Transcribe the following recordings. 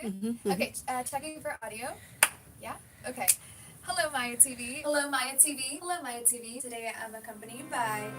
Okay, checking for audio. Yeah? Okay. Hello, Maeya TV. Hello, Maeya TV. Hello, Maeya TV. Today I'm accompanied by...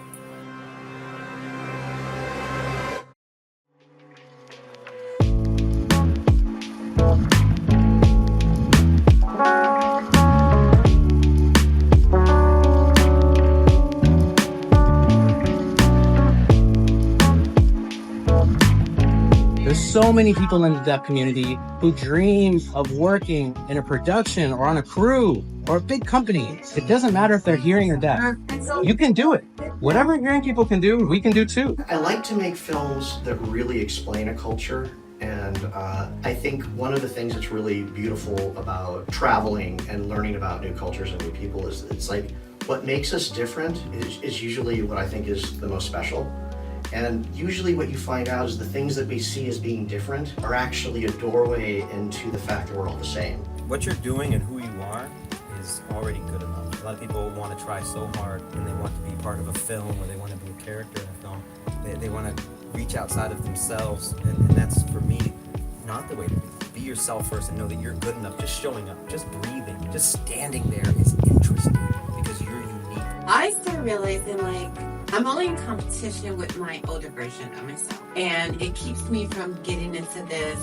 There's so many people in the deaf community who dream of working in a production or on a crew or a big company. It doesn't matter if they're hearing or deaf. You can do it. Whatever hearing people can do, we can do too. I like to make films that really explain a culture. And I think one of the things that's really beautiful about traveling and learning about new cultures and new people is it's like what makes us different is usually what I think is the most special. And usually what you find out is the things that we see as being different are actually a doorway into the fact that we're all the same. What you're doing and who you are is already good enough. A lot of people want to try so hard and they want to be part of a film or they want to be a character in a film. They want to reach outside of themselves and that's, for me, not the way to be. Be yourself first and know that you're good enough. Just showing up, just breathing, just standing there is interesting because you're unique. I start realizing I'm only in competition with my older version of myself. And it keeps me from getting into this,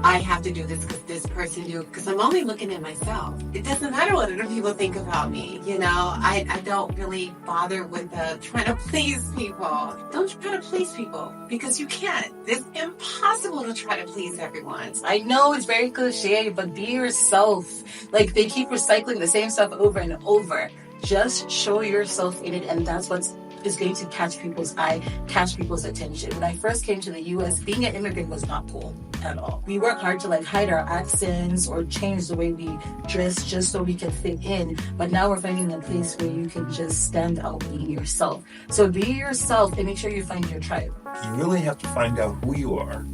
I have to do this because this person do, because I'm only looking at myself. It doesn't matter what other people think about me, you know? I don't really bother with trying to please people. Don't try to please people because you can't. It's impossible to try to please everyone. I know it's very cliche, but be yourself. They keep recycling the same stuff over and over. Just show yourself in it, and that's what's is going to catch people's eye, catch people's attention. When I first came to the US, being an immigrant was not cool at all. We work hard to hide our accents or change the way we dress just so we can fit in. But now we're finding a place where you can just stand out being yourself. So be yourself and make sure you find your tribe. You really have to find out who you are.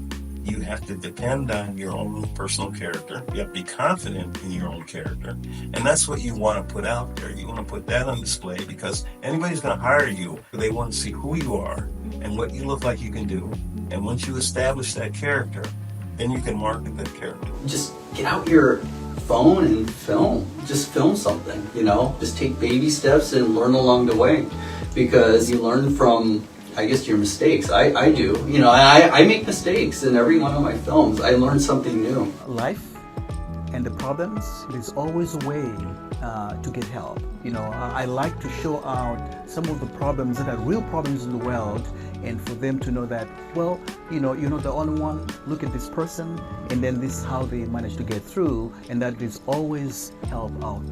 You have to depend on your own personal character. You have to be confident in your own character. And that's what you want to put out there. You want to put that on display because anybody's going to hire you. They want to see who you are and what you look like you can do. And once you establish that character, then you can market that character. Just get out your phone and film. Just film something, Just take baby steps and learn along the way. Because you learn from your mistakes. I do. I make mistakes in every one of my films. I learn something new. Life and the problems, there's always a way to get help. I like to show out some of the problems that are real problems in the world and for them to know that, you're not the only one. Look at this person and then this is how they manage to get through and that there's always help out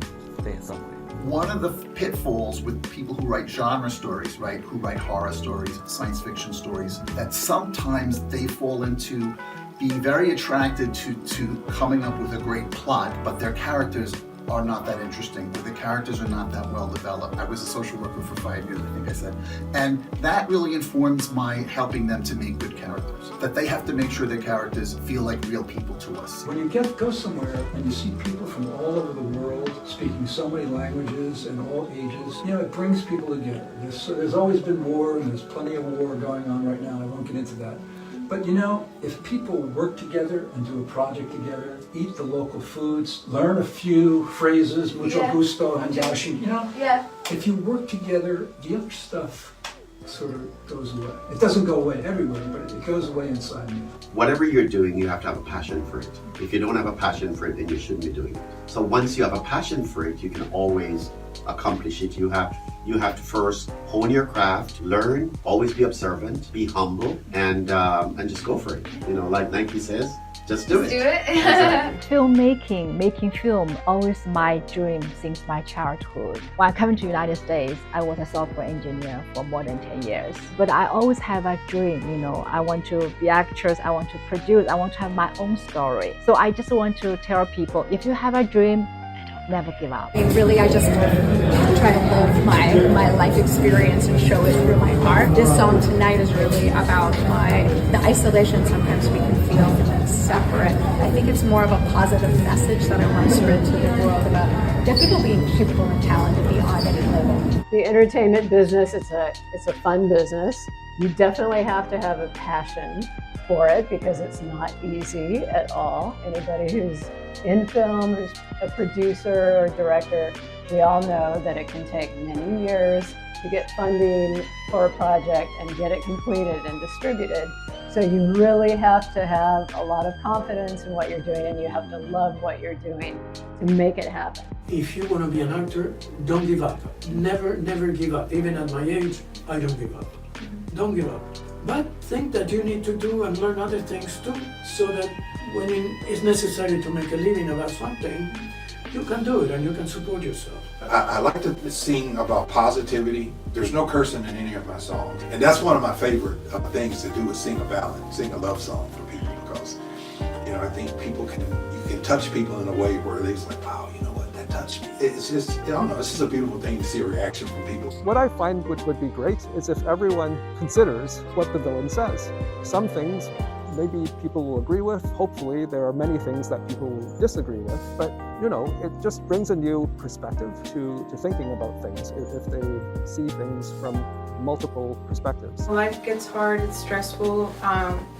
there somewhere. One of the pitfalls with people who write genre stories, right, who write horror stories, science fiction stories, that sometimes they fall into being very attracted to coming up with a great plot, but their characters are not that interesting, or the characters are not that well developed. I was a social worker for 5 years, I think I said. And that really informs my helping them to make good characters. That they have to make sure their characters feel like real people to us. When you go somewhere and you see people from all over the world speaking so many languages and all ages, it brings people together. There's always been war and there's plenty of war going on right now. I won't get into that. But if people work together and do a project together, eat the local foods, learn a few phrases, mucho gusto, handashi, if you work together, the other stuff sort of goes away. It doesn't go away everywhere, but it goes away inside you. Whatever you're doing, you have to have a passion for it. If you don't have a passion for it, then you shouldn't be doing it. So once you have a passion for it, you can always accomplish it. You have to first hone your craft, learn, always be observant, be humble, and just go for it. Like Nike says, just do it. Do it. Filmmaking, making film, always my dream since my childhood. When I came to the United States, I was a software engineer for more than 10 years. But I always have a dream, I want to be actress, I want to produce, I want to have my own story. So I just want to tell people, if you have a dream, never give up. Really, I just try to live my life experience and show it through my art. This song tonight is really about the isolation sometimes we can feel from separate. I think it's more of a positive message that I want to spread to the world about deaf people being capable and talented beyond any limit. The entertainment business, it's a fun business. You definitely have to have a passion for it because it's not easy at all. Anybody who's in film, who's a producer or director, we all know that it can take many years to get funding for a project and get it completed and distributed. So you really have to have a lot of confidence in what you're doing, and you have to love what you're doing to make it happen. If you want to be an actor, don't give up. Never give up. Even at my age, I don't give up. Don't give up. But think that you need to do and learn other things too, so that when it's necessary to make a living about something, you can do it and you can support yourself. I like to sing about positivity. There's no cursing in any of my songs. And that's one of my favorite things to do is sing a ballad, sing a love song for people, because, you know, I think you can touch people in a way where they're like, wow, you know what, that touched me. It's just, I don't know, it's just a beautiful thing to see a reaction from people. What I find would be great is if everyone considers what the villain says. Some things maybe people will agree with. Hopefully there are many things that people will disagree with, but you know, it just brings a new perspective to thinking about things if they see things from multiple perspectives. Life gets hard, it's stressful.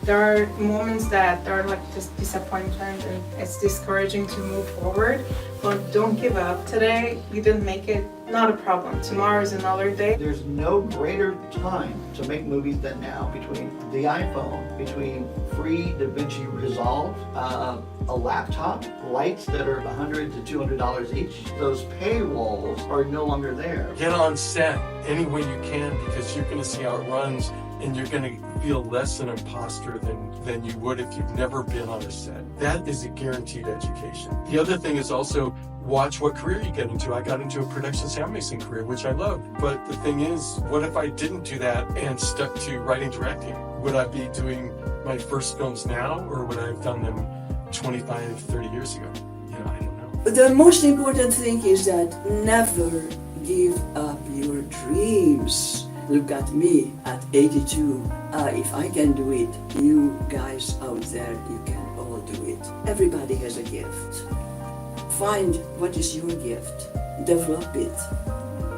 There are moments that are like just disappointment and it's discouraging to move forward, but don't give up. Today, you didn't make it, not a problem. Tomorrow is another day. There's no greater time to make movies than now, between the iPhone, between free DaVinci Resolve, a laptop, lights that are $100 to $200 each. Those paywalls are no longer there. Get on set any way you can, because you're going to see how it runs, and you're going to feel less an imposter than you would if you've never been on a set. That is a guaranteed education. The other thing is also watch what career you get into. I got into a production sound mixing career, which I love. But the thing is, what if I didn't do that and stuck to writing, directing? Would I be doing my first films now, or would I have done them 25, 30 years ago? You know, I don't know. The most important thing is that never give up your dreams. Look at me at 82. If I can do it, you guys out there, you can all do it. Everybody has a gift. Find what is your gift, develop it,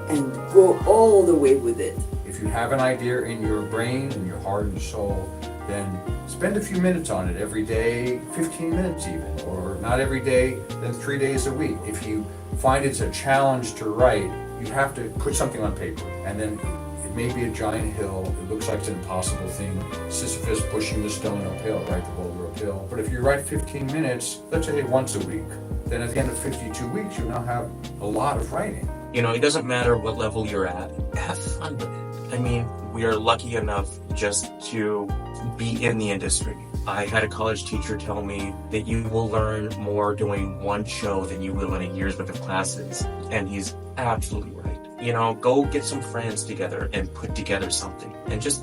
and go all the way with it. If you have an idea in your brain, in your heart and soul, then spend a few minutes on it every day, 15 minutes even, or not every day, then 3 days a week. If you find it's a challenge to write, you have to put something on paper, and then it may be a giant hill, it looks like it's an impossible thing, Sisyphus pushing the stone uphill, right, the boulder uphill. But if you write 15 minutes, let's say once a week, then at the end of 52 weeks, you now have a lot of writing. You know, it doesn't matter what level you're at, have fun with it. I mean, we are lucky enough just to be in the industry. I had a college teacher tell me that you will learn more doing one show than you will in a year's worth of classes. And he's absolutely right. You know, go get some friends together and put together something and just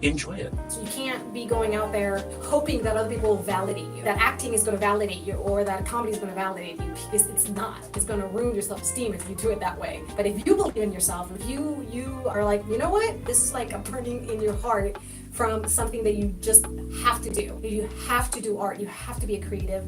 enjoy it. So you can't be going out there hoping that other people will validate you, that acting is going to validate you, or that comedy is going to validate you. It's not. It's going to ruin your self-esteem if you do it that way. But if you believe in yourself, if you are like, you know what, this is like a burning in your heart from something that you just have to do. You have to do art. You have to be a creative.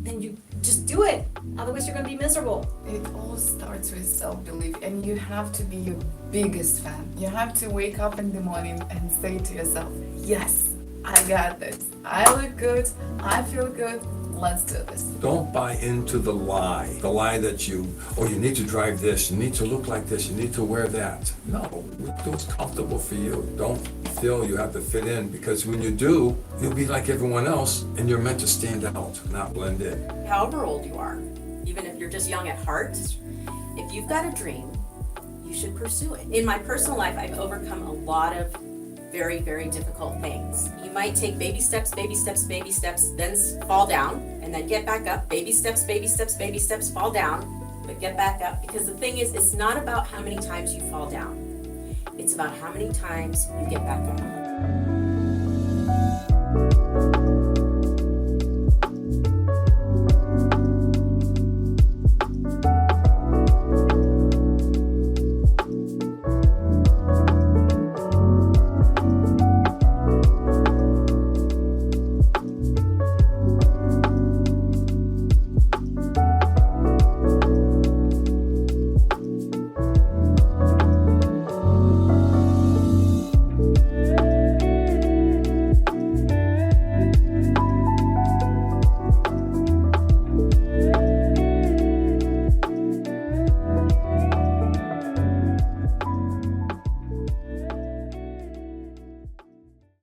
Then you just do it. Otherwise, you're going to be miserable. It all starts with self-belief, and you have to be your biggest fan. You have to wake up in the morning and say to yourself, yes, I got this. I look good. I feel good. Let's do this. Don't buy into the lie that you need to drive this, you need to look like this, you need to wear that. No, do what's comfortable for you. Don't feel you have to fit in, because when you do, you'll be like everyone else, and you're meant to stand out, not blend in. However old you are, even if you're just young at heart, if you've got a dream, you should pursue it. In my personal life, I've overcome a lot of very, very difficult things. You might take baby steps, then fall down, and then get back up. Baby steps, fall down, but get back up. Because the thing is, it's not about how many times you fall down. It's about how many times you get back up.